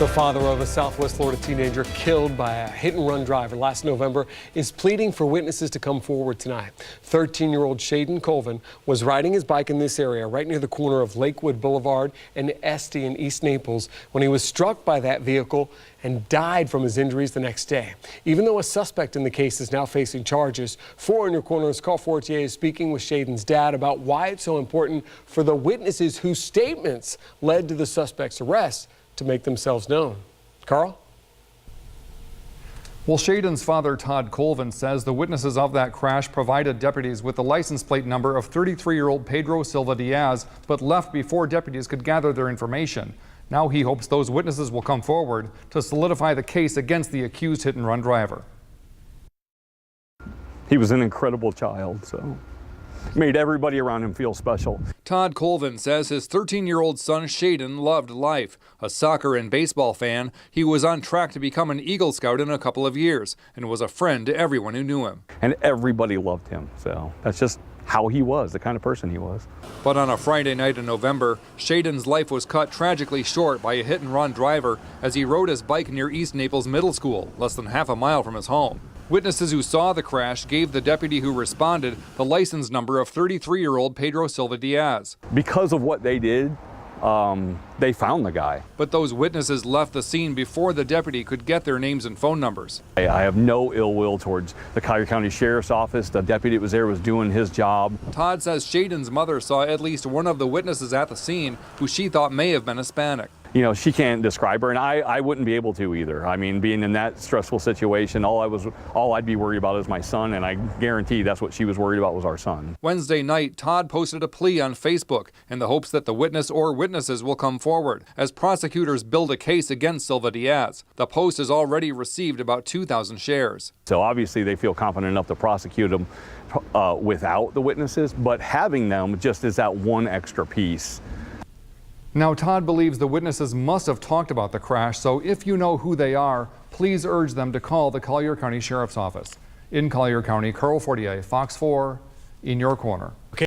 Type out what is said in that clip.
The father of a Southwest Florida teenager killed by a hit-and-run driver last November is pleading for witnesses to come forward tonight. 13-year-old Shaden Colvin was riding his bike in this area right near the corner of Lakewood Boulevard and Estee in East Naples when he was struck by that vehicle and died from his injuries the next day. Even though a suspect in the case is now facing charges, 4 in Your Corner's Carl Fortier is speaking with Shaden's dad about why it's so important for the witnesses whose statements led to the suspect's arrest to make themselves known. Carl? Well, Shaden's father, Todd Colvin, says the witnesses of that crash provided deputies with the license plate number of 33-year-old Pedro Silva Diaz, but left before deputies could gather their information. Now he hopes those witnesses will come forward to solidify the case against the accused hit-and-run driver. He was an incredible child, so made everybody around him feel special. Todd Colvin says his 13-year-old son Shaden loved life. A soccer and baseball fan, he was on track to become an Eagle Scout in a couple of years and was a friend to everyone who knew him. And everybody loved him, so that's just how he was, the kind of person he was. But on a Friday night in November, Shaden's life was cut tragically short by a hit-and-run driver as he rode his bike near East Naples Middle School, less than half a mile from his home. Witnesses who saw the crash gave the deputy who responded the license number of 33-year-old Pedro Silva Diaz. Because of what they did, they found the guy. But those witnesses left the scene before the deputy could get their names and phone numbers. I have no ill will towards the Collier County Sheriff's Office. The deputy that was there was doing his job. Todd says Shaden's mother saw at least one of the witnesses at the scene who she thought may have been Hispanic. You know, she can't describe her, and I wouldn't be able to either. I mean, being in that stressful situation, all I'd be worried about is my son, and I guarantee that's what she was worried about was our son. Wednesday night, Todd posted a plea on Facebook in the hopes that the witness or witnesses will come forward as prosecutors build a case against Silva Diaz. The post has already received about 2,000 shares. So obviously they feel confident enough to prosecute him without the witnesses, but having them just is that one extra piece. Now, Todd believes the witnesses must have talked about the crash, so if you know who they are, please urge them to call the Collier County Sheriff's Office. In Collier County, Carl Fortier, Fox 4, in your corner.